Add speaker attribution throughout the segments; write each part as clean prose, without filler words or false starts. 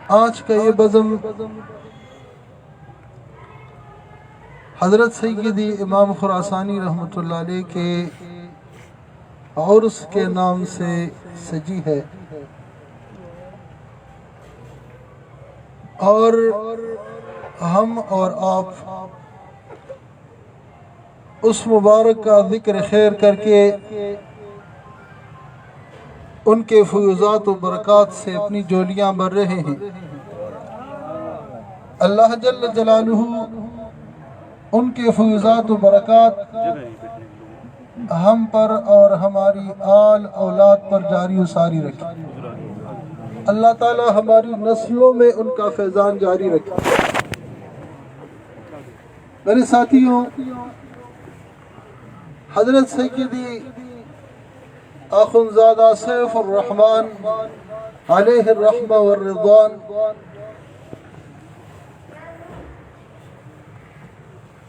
Speaker 1: آج کا یہ بزم حضرت سیدی امام خراسانی رحمۃ اللہ علیہ کے عرس کے نام سے سجی ہے، اور ہم اور آپ اس مبارک کا ذکر خیر کر کے ان کے فیوزات و برکات سے اپنی جولیاں بھر رہے ہیں۔ اللہ جل جلالہ ان کے فیوزات و برکات ہم پر اور ہماری آل اولاد پر جاری و ساری رکھے۔ اللہ تعالی ہماری نسلوں میں ان کا فیضان جاری رکھے۔ میرے ساتھیوں، حضرت سیدی آخونزادہ سیف الرحمن علیہ الرحمہ والرضوان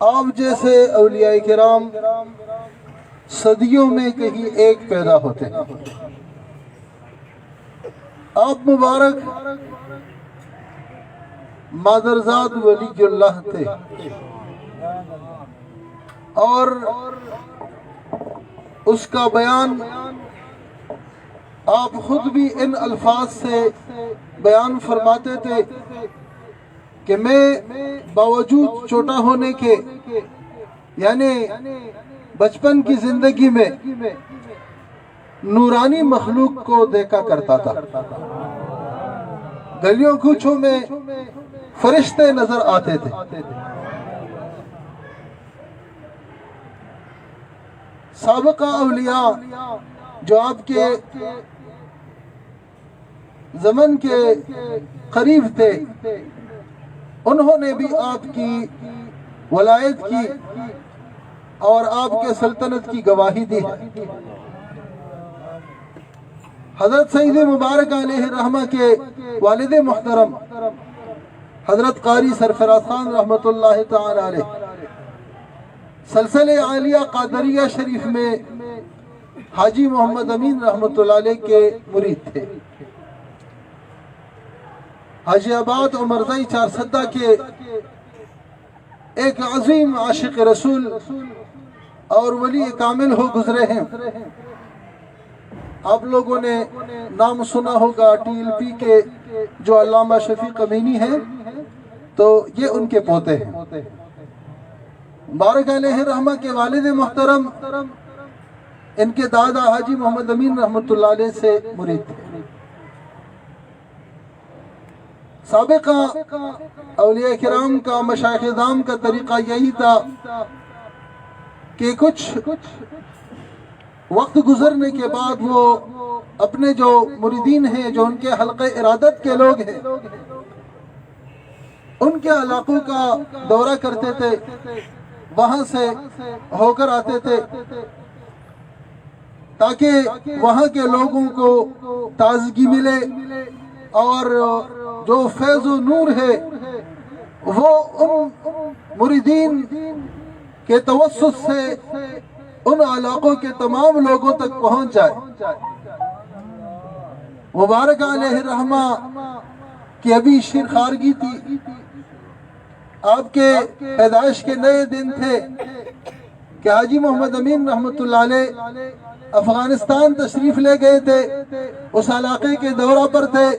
Speaker 1: آپ جیسے اولیاء کرام صدیوں میں کہیں ایک پیدا ہوتے ہیں۔ آپ مبارک مادرزاد ولی اللہ تھے، اور اس کا بیان آپ خود بھی ان الفاظ سے بیان فرماتے تھے کہ میں باوجود چھوٹا ہونے کے، یعنی بچپن کی زندگی میں نورانی مخلوق کو دیکھا کرتا تھا۔ گلیوں کوچوں میں فرشتے نظر آتے تھے۔ سابقہ اولیاء جو آپ کے زمن کے قریب تھے، انہوں نے بھی آپ کی ولایت کی اور آپ کے سلطنت کی گواہی دی ہے۔ حضرت سید مبارک علیہ الرحمہ کے والد محترم حضرت قاری سرفراز خان رحمۃ اللہ تعالی علیہ سلسلہ عالیہ قادریہ شریف میں حاجی محمد امین رحمۃ اللہ علیہ کے مرید تھے۔ حاجی آباد عمرزائی چارسدہ کے ایک عظیم عاشق رسول اور ولی کامل ہو گزرے ہیں۔ آپ لوگوں نے نام سنا ہوگا TLP کے جو علامہ شفیق امینی ہیں، تو یہ ان کے پوتے ہیں۔ مبارک علیہ الرحمہ کے والد محترم ان کے دادا حاجی محمد امین رحمۃ اللہ علیہ سے مرید تھے۔ سابقہ اولیاء کرام کا، مشائخ اعظام کا طریقہ یہی تھا کہ کچھ وقت گزرنے کے بعد وہ اپنے جو مریدین ہیں، جو ان کے حلقہ ارادت کے لوگ ہیں، ان کے علاقوں کا دورہ کرتے تھے، وہاں سے ہو کر آتے تھے تاکہ وہاں کے لوگوں کو تازگی ملے، اور جو فیض و نور ہے وہ ان مریدین کے توسط سے ان علاقوں کے تمام لوگوں تک پہنچ جائے۔ مبارک علیہ الرحمہ کی ابھی شیرخارگی تھی، آپ کے پیدائش کے نئے دن تھے کہ حاجی محمد امین رحمۃ اللہ علیہ افغانستان تشریف لے گئے تھے، اس علاقے کے دورہ پر تھے،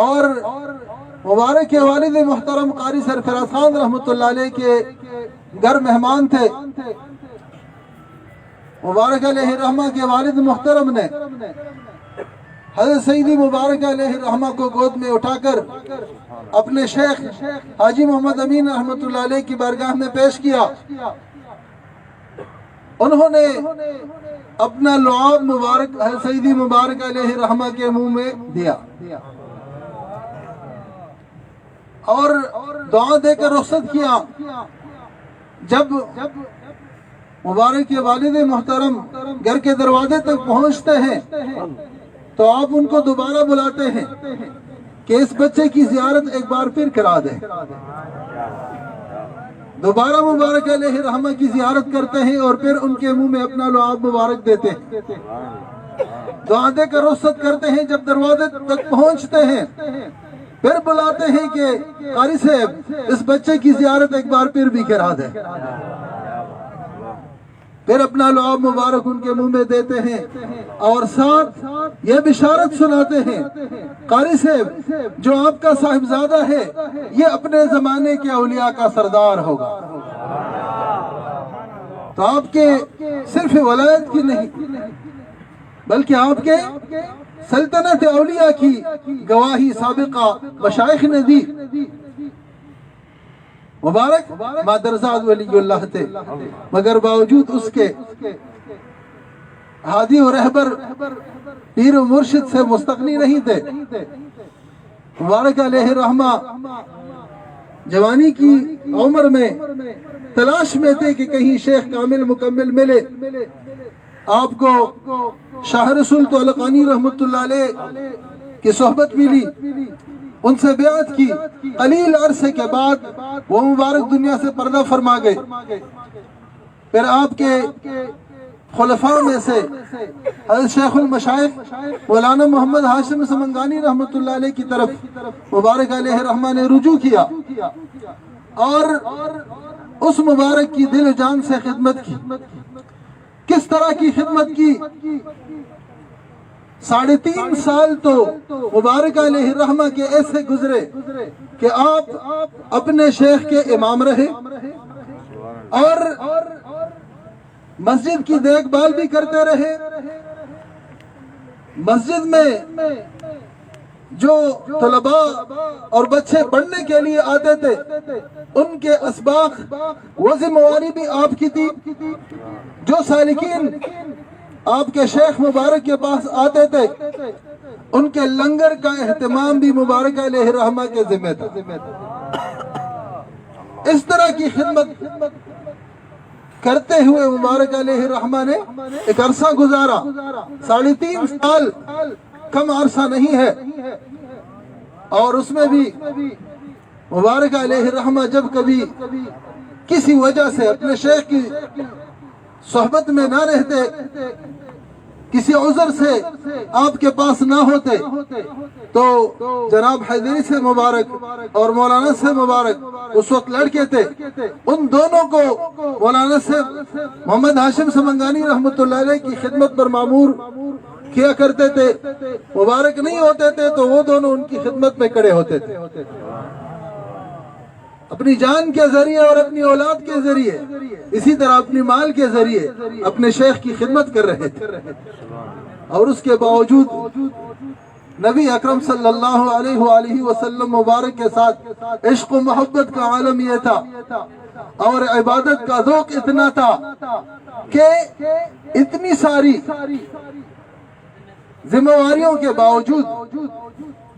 Speaker 1: اور مبارک کے والد محترم قاری سرفراز خان رحمۃ اللہ علیہ کے گھر مہمان تھے۔ مبارک علیہ الرحمہ کے والد محترم نے حضرت سیدی مبارک علیہ الرحمہ کو گود میں اٹھا کر اپنے شیخ حاجی محمد امین رحمۃ اللہ علیہ کی بارگاہ میں پیش کیا۔ انہوں نے اپنا لعاب مبارک حضرت سیدی مبارک علیہ الرحمہ کے منہ میں دیا اور دعا دے کر رخصت کیا۔ جب مبارک کے والد محترم گھر کے دروازے تک پہنچتے ہیں تو آپ ان کو دوبارہ بلاتے ہیں کہ اس بچے کی زیارت ایک بار پھر کرا دیں۔ دوبارہ مبارک علیہ الرحمہ کی زیارت کرتے ہیں اور پھر ان کے منہ میں اپنا لعاب مبارک دیتے ہیں۔ دعا دے کر رخصت کرتے ہیں، جب دروازے تک پہنچتے ہیں پھر بلاتے ہیں کہ قاری صاحب اس بچے کی زیارت ایک بار پھر بھی کرا دیں، پھر اپنا لعاب مبارک ان کے منہ میں دیتے ہیں اور ساتھ یہ بشارت سناتے ہیں قاری صاحب جو آپ کا صاحبزادہ ہے یہ اپنے زمانے کے اولیاء کا سردار ہوگا۔ تو آپ کے صرف ولایت کی نہیں بلکہ آپ کے سلطنت اولیاء کی گواہی سابقہ مشائخ نے دی۔ مبارک مادرزاد ولی اللہ تھے، مگر باوجود اس کے ہادی و رہبر پیر و مرشد سے مستغنی نہیں تھے۔ مبارک علیہ رحمہ جوانی کی عمر میں تلاش میں تھے کہ کہیں شیخ کامل مکمل ملے۔ آپ کو شاہ رسول طلقانی رحمت اللہ علیہ کی صحبت ملی، ان سے بیعت کی۔ قلیل عرصے کے بعد وہ مبارک دنیا سے پردہ فرما گئے۔ پھر آپ کے خلفاء میں سے حضرت شیخ المشائخ مولانا محمد ہاشم سمنگانی رحمت اللہ علیہ کی طرف مبارک علیہ رحمہ نے رجوع کیا اور اس مبارک کی دل و جان سے خدمت کی۔ کس طرح کی خدمت کی؟ 3.5 سال تو مبارک علیہ رحمہ کے ایسے گزرے کہ آپ اپنے شیخ کے امام رہے اور مسجد کی دیکھ بھال بھی کرتے رہے۔ مسجد میں جو طلباء اور بچے پڑھنے کے لیے آتے تھے ان کے اسباق وہ ذمہ داری بھی آپ کی تھی۔ جو سالکین آپ کے شیخ مبارک کے پاس آتے تھے ان کے لنگر کا اہتمام بھی مبارک علیہ رحمہ کے ذمہ تھا۔ اس طرح کی خدمت کرتے ہوئے مبارک علیہ رحمہ نے ایک عرصہ گزارا۔ 3.5 سال کم عرصہ نہیں ہے، اور اس میں بھی مبارک علیہ رحمہ جب کبھی کسی وجہ سے اپنے شیخ کی صحبت میں نہ رہتے، کسی عذر سے آپ کے پاس نہ ہوتے، تو جناب حیدری سے مبارک اور مولانا سے مبارک اس وقت لڑکے تھے، ان دونوں کو مولانا سے محمد ہاشم سمنگانی رحمت اللہ علیہ کی خدمت پر مامور کیا کرتے تھے۔ مبارک نہیں ہوتے تھے تو وہ دونوں ان کی خدمت میں کھڑے ہوتے تھے، اپنی جان کے ذریعے اور اپنی اولاد کے ذریعے، اسی طرح اپنی مال کے ذریعے اپنے شیخ کی خدمت کر رہے تھے۔ اور اس کے باوجود نبی اکرم صلی اللہ علیہ وآلہ وسلم مبارک کے ساتھ عشق و محبت کا عالم یہ تھا اور عبادت کا ذوق اتنا تھا کہ اتنی ساری ذمہ داریوں کے باوجود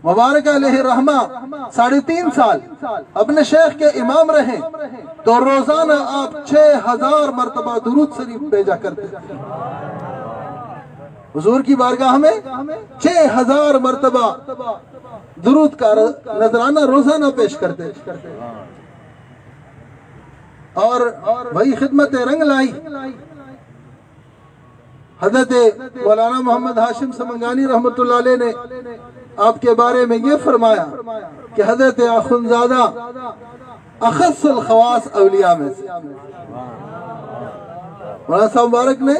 Speaker 1: مبارک علیہ رحمہ 3.5 سال اپنے شیخ کے امام رہے تو روزانہ آپ 6000 مرتبہ درود شریف بھیجا کرتے حضور کی بارگاہ میں 6000 مرتبہ درود کا نذرانہ روزانہ پیش کرتے، اور وہی خدمت رنگ لائی۔ حضرت مولانا محمد ہاشم سمنگانی رحمت اللہ علیہ نے آپ کے بارے میں یہ فرمایا کہ حضرت اخندزادہ اخص الخواص اولیاء میں سے۔ مولانا صاحب مبارک نے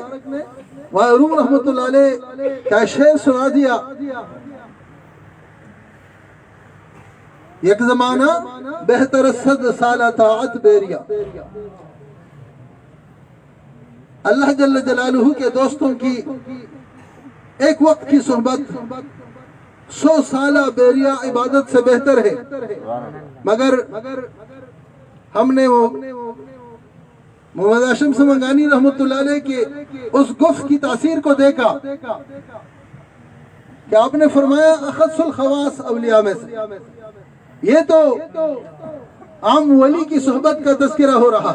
Speaker 1: روم رحمت اللہ علیہ کا شعر سنا دیا، یک زمانہ بہتر 100 سالہ طاعت بیریا۔ اللہ جل جلالہ کے دوستوں کی ایک وقت کی صحبت 100 سالہ بیریا عبادت سے بہتر ہے، مگر ہم نے وہ محمد ہاشم سمنگانی رحمت اللہ علیہ کے اس گفت کی تاثیر کو دیکھا کہ آپ نے فرمایا اخص الخواص اولیاء میں سے۔ یہ تو عام ولی کی صحبت کا تذکرہ ہو رہا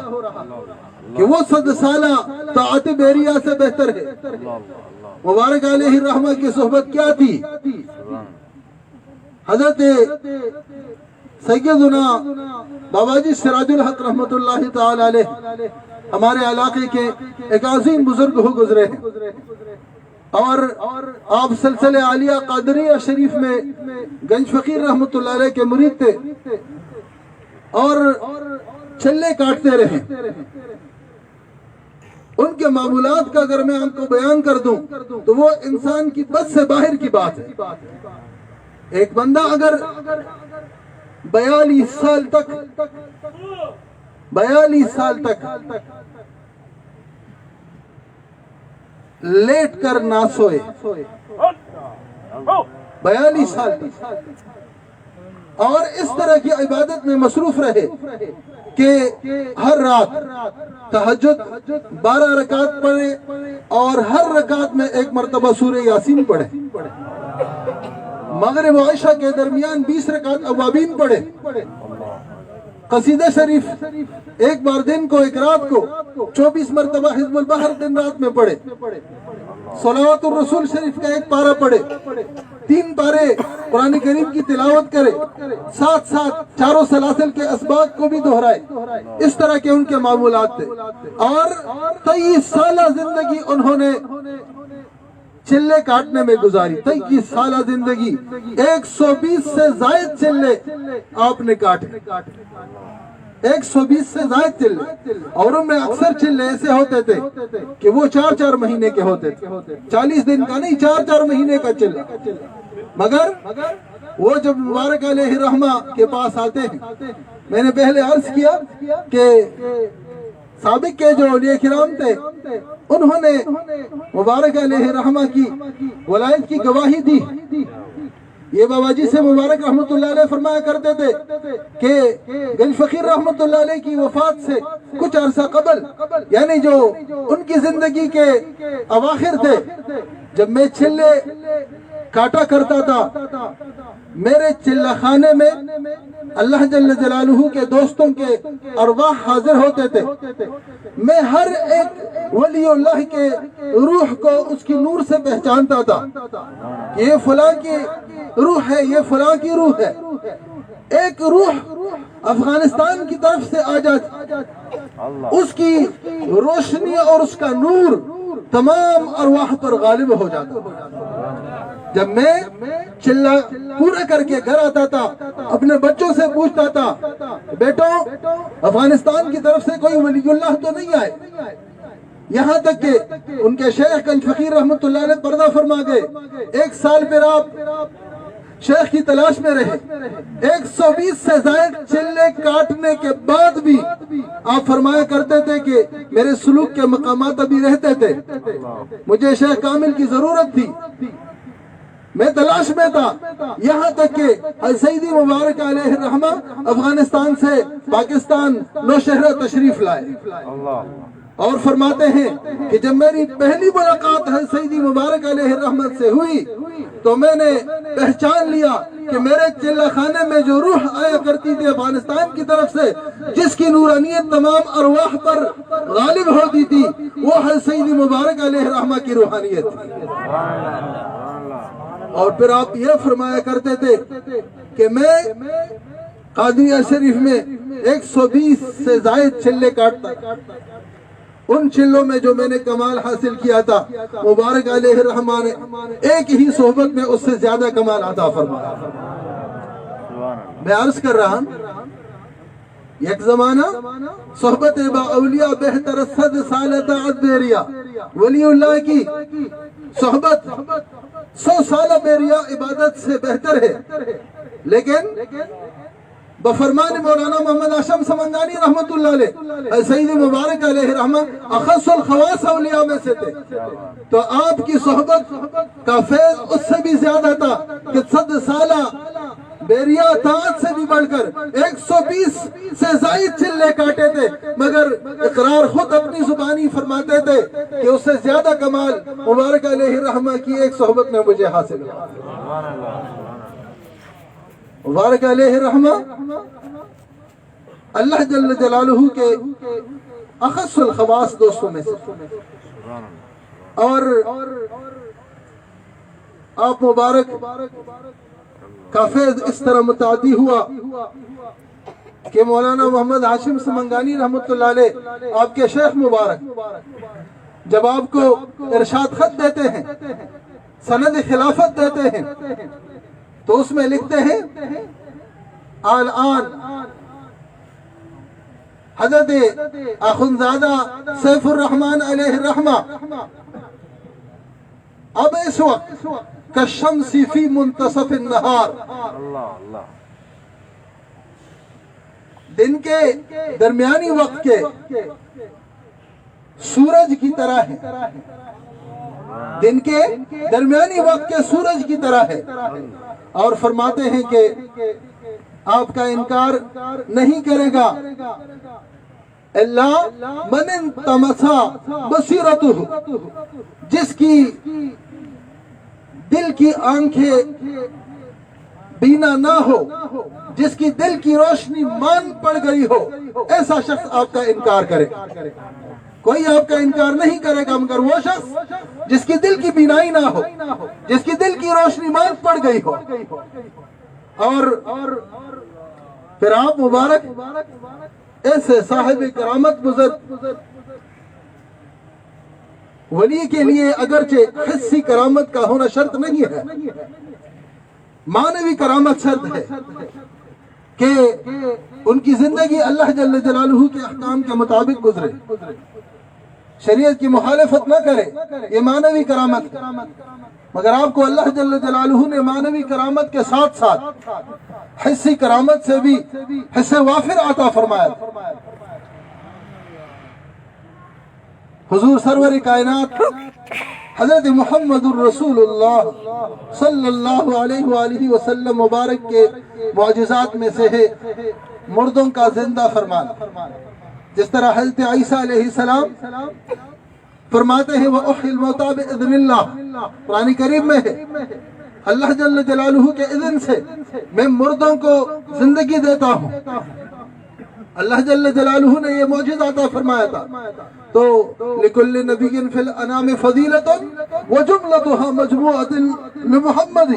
Speaker 1: کہ وہ 100 سالہ طاعت بیریا سے بہتر ہے۔ مبارک علیہ رحمہ کی صحبت کیا تھی؟ حضرت سیدنا بابا جی سراج الحق رحمت اللہ تعالی علیہ ہمارے علاقے کے ایک عظیم بزرگ ہو گزرے ہیں۔ اور آپ سلسلہ عالیہ قادریہ شریف میں گنج فقیر رحمۃ اللہ علیہ کے مرید تھے اور چلے کاٹتے رہے. ان کے معمولات کا اگر میں آپ کو بیان کر دوں تو وہ انسان کی بس سے باہر کی بات ہے. ایک بندہ اگر 42 سال تک لیٹ کر نہ سوئے، 42 سال تک، اور اس طرح کی عبادت میں مصروف رہے کہ ہر رات تہجد 12 رکعت پڑھے اور ہر رکعت میں ایک مرتبہ سورہ یاسین پڑھے، مغرب و عشاء کے درمیان 20 رکعت اوابین پڑھے، قصیدہ شریف ایک بار دن کو ایک رات کو 24 مرتبہ حزب البحر دن رات میں پڑھے، صلوات الرسول شریف کا ایک پارہ پڑھے، 3 پارے قرآن کریم کی تلاوت کرے، ساتھ ساتھ چاروں سلاسل کے اسباق کو بھی دہرائے. اس طرح کے ان کے معمولات تھے. اور 23 سالہ زندگی انہوں نے چلے کاٹنے میں گزاری. 23 سالہ زندگی 120 سے زائد چلے آپ نے کاٹے، 120 سے زائد چلے. اور ان میں اکثر چلے ایسے ہوتے تھے کہ وہ 4-4 مہینے کے ہوتے تھے، 40 دن کا نہیں، 4-4 مہینے کا چلے. مگر وہ جب مبارک علیہ رحمہ کے پاس آتے ہیں، میں نے پہلے عرض کیا کہ سابق کے جو اولیاء کرام تھے انہوں نے مبارک علیہ رحمہ کی ولایت کی گواہی دی. یہ بابا جی سے مبارک رحمت اللہ علیہ فرمایا کرتے تھے کہ گنج فقیر رحمت اللہ علیہ کی وفات سے کچھ عرصہ قبل، یعنی جو ان کی زندگی کے اواخر تھے، جب میں چلے کاٹا کرتا تھا، میرے چلہ خانے میں اللہ جل جلالہ کے دوستوں کے ارواح حاضر ہوتے تھے. میں ہر ایک ولی اللہ کے روح کو اس کی نور سے پہچانتا تھا. یہ فلاں کی روح ہے، یہ فلاں کی روح ہے. ایک روح افغانستان کی طرف سے آ جاتی، اس کی روشنی اور اس کا نور تمام ارواح پر غالب ہو جاتا. جب میں چلہ پورا کر کے گھر آتا تھا، اپنے بچوں سے پوچھتا تھا، بیٹو افغانستان کی طرف سے کوئی ولی اللہ تو نہیں آئے؟ یہاں تک کہ ان کے شیخ گنج فقیر رحمت اللہ علیہ پردہ فرما گئے. 1 سال پھر آپ شیخ کی تلاش میں رہے. 120 سے زائد چلے کاٹنے کے بعد بھی آپ فرمایا کرتے تھے کہ میرے سلوک کے مقامات ابھی رہتے تھے، مجھے شیخ کامل کی ضرورت تھی، میں تلاش میں تھا. یہاں تک کہ سیدی مبارک علیہ رحمہ افغانستان سے پاکستان نوشہرہ تشریف لائے اور فرماتے ہیں کہ جب میری پہلی ملاقات ہے سیدی مبارک علیہ رحمت سے ہوئی تو میں نے پہچان لیا کہ میرے چلہ خانے میں جو روح آیا کرتی تھی افغانستان کی طرف سے، جس کی نورانیت تمام ارواح پر غالب ہوتی تھی، وہ ہے سیدی مبارک علیہ رحمہ کی روحانیت تھی. اور پھر آپ یہ فرمایا کرتے تھے کہ میں قادریہ شریف میں 120 سے زائد چلے کاٹتا. ان چلوں میں جو میں نے کمال حاصل کیا تھا، مبارک علیہ رحمہ نے ایک ہی صحبت میں اس سے زیادہ کمال عطا فرمایا. میں عرض کر رہا ہوں، یک زمانہ صحبت با اولیاء بہتر 100 سال تعد بیریا. ولی اللہ کی صحبت 100 سالہ بیریا عبادت سے بہتر ہے. لیکن بفرمان مولانا محمد ہاشم سمنگانی رحمت اللہ علیہ، سید مبارک علیہ رحمہ اخص الخواص اولیاء میں سے تھے، تو آپ کی صحبت کا فیض اس سے بھی زیادہ تھا کہ 100 سالہ بیریا طاعت سے بھی بڑھ کر 120 سے زائد چلے کاٹے تھے، مگر اقرار خود اپنی زبانی فرماتے تھے کہ اس سے زیادہ کمال مبارک علیہ رحمہ کی ایک صحبت میں مجھے حاصل ہوا. مبارک علیہ رحمہ اللہ جل جلالہ کے اخص الخواص دوستوں میں سے، اور آپ مبارک کا فیض اس طرح متعدی ہوا کہ مولانا محمد ہاشم سمنگانی رحمت اللہ علیہ آپ کے شیخ مبارک جب آپ کو ارشاد خط دیتے ہیں، سند خلافت دیتے ہیں، تو اس میں لکھتے ہیں الآن حضرت اخندزادہ سیف الرحمن علیہ الرحمہ اب اس وقت کالشمس فی منتصف النہار، دن کے درمیانی وقت کے سورج کی طرح ہے، دن کے درمیانی وقت کے سورج کی طرح ہے، اور فرماتے ہیں کہ آپ کا انکار نہیں کرے گا اللہ من انطمسا بصیرتہ، جس کی دل کی آنکھیں بینا نہ ہو، جس کی دل کی روشنی مان پڑ گئی ہو، ایسا شخص آپ کا انکار کرے۔ کوئی آپ کا انکار نہیں کرے گا مگر وہ شخص جس کی دل کی بینائی نہ ہو، جس کی دل کی روشنی مان پڑ گئی ہو۔ اور پھر آپ مبارک ایسے صاحب کرامت بزرگ ولی کے لیے اگرچہ حسی کرامت کا ہونا شرط نہیں ہے، معنوی کرامت شرط ہے کہ ان کی زندگی اللہ جل جلالہ کے احکام کے مطابق گزرے، شریعت کی مخالفت نہ کرے، یہ معنوی کرامت ہے۔ مگر آپ کو اللہ جل جلالہ نے معنوی کرامت کے ساتھ ساتھ حسی کرامت سے بھی حس وافر عطا فرمایا۔ حضور سرور کائنات حضرت محمد الرسول اللہ صلی اللہ علیہ وآلہ وسلم مبارک کے معجزات میں سے ہے مردوں کا زندہ فرمانا۔ جس طرح حضرت عیسیٰ علیہ السلام فرماتے ہیں وَأُحْيِي الْمَوْتَىٰ بِإِذْنِ اللَّهِ، قرآن کریم میں ہے اللہ جل جلالہ کے اذن سے میں مردوں کو زندگی دیتا ہوں۔ اللہ جل جلالہ نے یہ معجزہ عطا فرمایا تھا۔ تو لِكُلِّ نَبِيٍّ فِي الْأَنَامِ فَضِيلَةٌ وَجُمْلَتُهَا مَجْمُوعَةٌ لِمُحَمَّدٍ،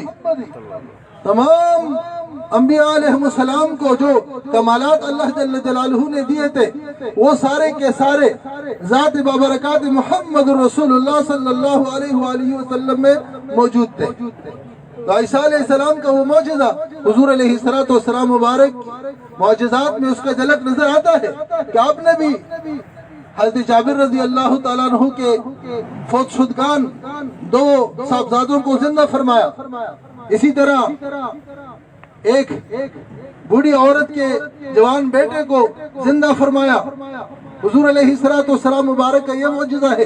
Speaker 1: تمام انبیاء علیہ السلام کو جو کمالات اللہ جل جلالہ نے دیے تھے وہ سارے کے سارے ذات بابرکات محمد رسول اللہ صلی اللہ علیہ وآلہ وسلم میں موجود تھے۔ تو عیسیٰ علیہ السلام کا وہ معجزہ حضور علیہ السلام مبارک معجزات میں اس کا جھلک نظر آتا ہے کہ آپ نے بھی حضرت جابر رضی اللہ تعالیٰ عنہ کے فوت شدگان دو صاحبزادوں کو زندہ فرمایا۔ اسی طرح ایک بوڑھی عورت کے جوان بیٹے کو زندہ فرمایا۔ حضور علیہ السلام مبارک کا یہ معجزہ ہے۔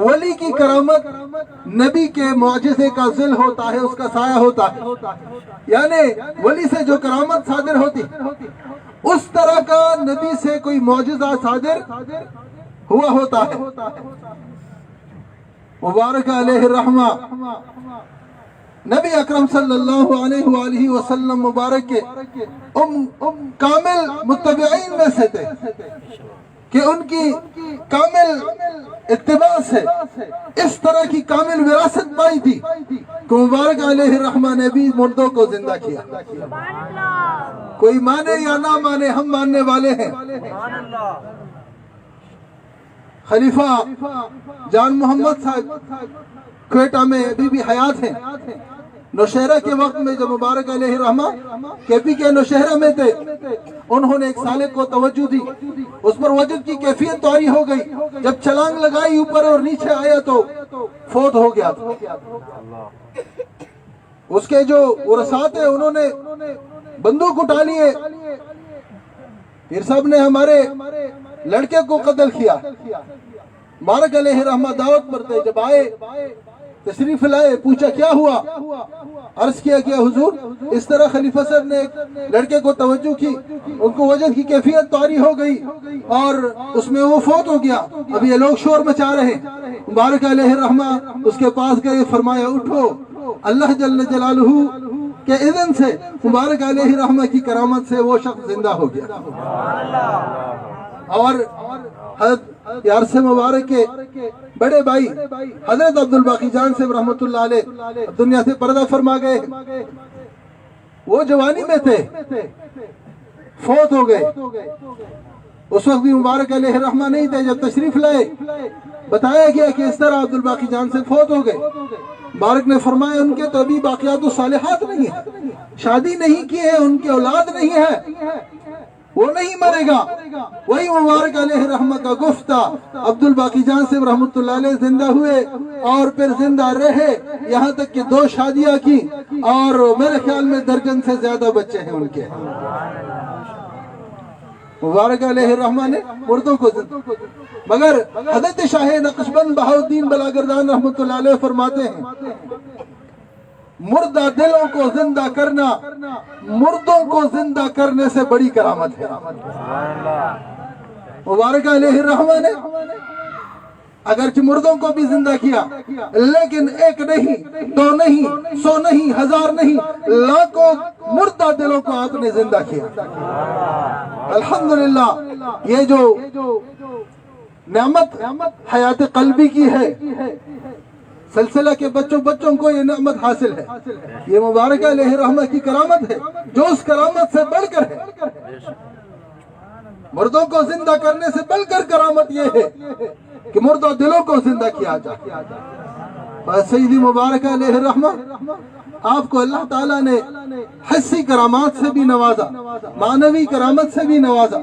Speaker 1: ولی کی کرامت نبی کے معجزے کا ظل ہوتا ہے، اس کا سایہ ہوتا ہے، یعنی ولی سے جو کرامت صادر ہوتی اس طرح کا نبی سے کوئی معجزہ صادر ہوا ہوتا ہے۔ مبارک علیہ الرحمہ نبی اکرم صلی اللہ علیہ وآلہ وسلم مبارک کے کامل متبعین میں سے تھے کہ ان کی کامل اتباع سے اس طرح کی کامل وراثت پائی تھی کہ مبارک علیہ الرحمہ نے بھی مردوں کو زندہ کیا۔ کوئی مانے یا نہ مانے، ہم ماننے والے ہیں۔ خلیفہ جان محمد صاحب کوئٹہ میں ابھی بھی حیات ہیں۔ نوشہرہ کے وقت میں جب مبارک علیہ الرحمہ KP کے نوشہرہ میں تھے، انہوں نے ایک سالک کو توجہ دی، اس پر وجد کی کیفیت طاری ہو گئی، جب چھلانگ لگائی اوپر اور نیچے آیا تو فوت ہو گیا۔ اس کے جو ورثاء تھے انہوں نے بندوق اٹھا لیے، پیر صاحب نے ہمارے لڑکے کو قتل کیا۔ مبارک علیہ الرحمہ دعوت پر تھے، جب آئے تشریف لائے، پوچھا کیا ہوا، عرض کیا کہ حضور اس طرح خلیفہ صاحب نے ایک لڑکے کو توجہ کی، ان کو وجد کی کیفیت طاری ہو گئی اور اس میں وہ فوت ہو گیا، اب یہ لوگ شور مچا رہے۔ مبارک علیہ الرحمہ اس کے پاس گئے، فرمایا اٹھو، اللہ جل جلالہ کے اذن سے مبارک علیہ الرحمہ کی کرامت سے وہ شخص زندہ ہو گیا۔ اور حضرت عرصہ مبارک کے بڑے بھائی حضرت عبدالباقی جان سے رحمت اللہ علیہ دنیا سے پردہ فرما گئے، وہ جوانی میں تھے، فوت ہو گئے۔ اس وقت بھی مبارک علیہ الرحمہ نہیں تھے، جب تشریف لائے بتایا گیا کہ اس طرح عبدالباقی جان سے فوت ہو گئے. مبارک نے فرمایا ان کے تو ابھی باقیات الصالحات نہیں ہیں، شادی نہیں کی ہے، ان کی اولاد نہیں ہے، وہ نہیں مرے گا. وہی مبارک علیہ رحمہ کا گفتہ عبدالباقی جان سے رحمۃ اللہ علیہ زندہ ہوئے اور پھر زندہ رہے، یہاں تک کہ 2 شادیاں کی اور میرے خیال میں درجن سے زیادہ بچے ہیں ان کے. مبارک علیہ رحمہ نے مردوں کو مگر حضرت شاہ نقشبند بہاؤالدین بلاگردان رحمۃ اللہ علیہ فرماتے ہیں مردہ دلوں کو زندہ کرنا مردوں کو زندہ کرنے سے بڑی کرامت ہے. مبارک علیہ رحمہ نے اگرچہ مردوں کو بھی زندہ کیا لیکن 1 نہیں 2 نہیں 100 نہیں 1000 نہیں لاکھوں مردہ دلوں کو آپ نے زندہ کیا. الحمدللہ یہ جو نعمت حیات قلبی کی ہے، سلسلہ کے بچوں کو یہ نعمت حاصل ہے، یہ مبارک علیہ رحمہ کی کرامت ہے جو اس کرامت سے بڑھ کر ہے. مردوں کو زندہ کرنے سے بڑھ کر کرامت یہ ہے کہ مردہ دلوں کو زندہ کیا جائے. بس سیدی مبارک علیہ رحمہ آپ کو اللہ تعالیٰ نے حسی کرامات سے بھی نوازا، معنوی کرامت سے بھی نوازا.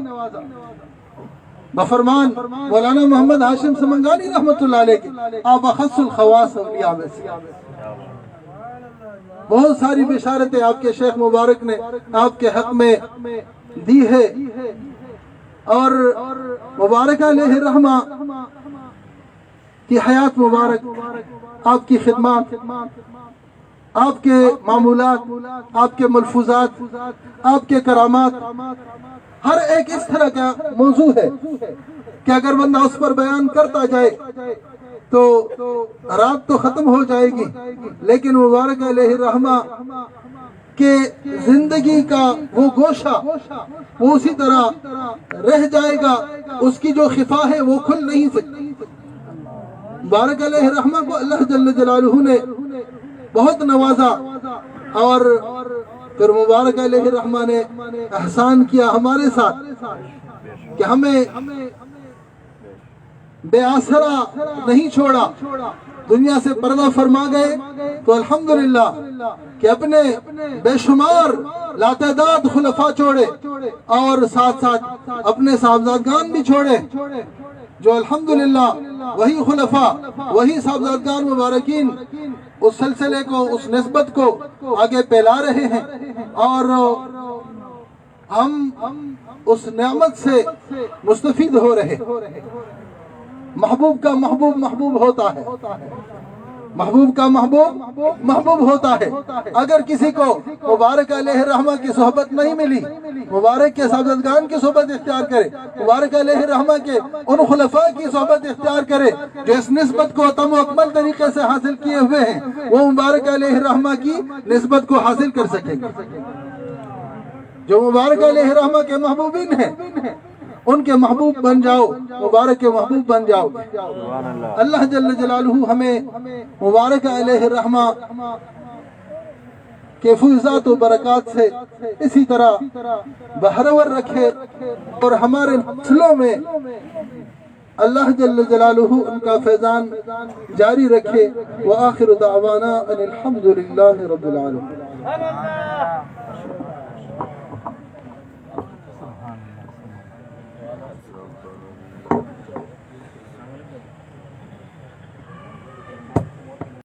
Speaker 1: بفرمان مولانا محمد ہاشم سمنگانی رحمۃ اللہ علیہ کی آپ اخص الخواص اولیاء میں سے بہت ساری بشارتیں آپ کے شیخ مبارک نے آپ کے حق میں دی ہے. اور مبارک علیہ رحمہ کی حیات مبارک، آپ کی خدمات، آپ کے معمولات، آپ کے ملفوظات، آپ کے کرامات، ہر ایک اس طرح کا موضوع ہے کہ اگر بندہ اس پر بیان کرتا جائے تو رات تو ختم ہو جائے گی، لیکن مبارک علیہ رحمہ کہ زندگی کا وہ گوشہ وہ اسی طرح رہ جائے گا، اس کی جو خفا ہے وہ کھل نہیں سکتی. مبارک علیہ رحمہ کو اللہ جل جلالہ نے بہت نوازا اور پھر مبارک علیہ رحمہ نے احسان کیا ہمارے ساتھ کہ ہمیں بے آسرا نہیں چھوڑا، دنیا سے پردہ فرما گئے تو الحمدللہ کہ اپنے بے شمار لاتعداد خلفاء چھوڑے اور ساتھ ساتھ اپنے صاحبزادگان بھی چھوڑے جو الحمدللہ وہی خلفاء وہی صاحبزادگان مبارکین اس سلسلے کو اس نسبت کو آگے پھیلا رہے ہیں اور ہم اس نعمت سے مستفید ہو رہے. محبوب کا محبوب محبوب ہوتا ہے، محبوب کا محبوب محبوب ہوتا ہے. اگر کسی کو مبارک علیہ رحمہ کی صحبت نہیں ملی، مبارک کے صاحبزادگان کی صحبت اختیار کرے، مبارک علیہ رحمہ کے ان خلفاء کی صحبت اختیار کرے جو اس نسبت کو تم و اکمل طریقے سے حاصل کیے ہوئے ہیں، وہ مبارک علیہ رحمہ کی نسبت کو حاصل کر سکے گا. جو مبارک علیہ رحمہ کے محبوبین ہیں ان کے محبوب بن جاؤ، مبارک کے محبوب بن جاؤ. اللہ جل جلالہ ہمیں مبارک علیہ رحمہ کے فیضات و برکات سے اسی طرح بہرور رکھے اور ہمارے نسلوں میں اللہ جل جلالہ ان کا فیضان جاری رکھے. وآخر دعوانا ان الحمد للہ رب العالمین.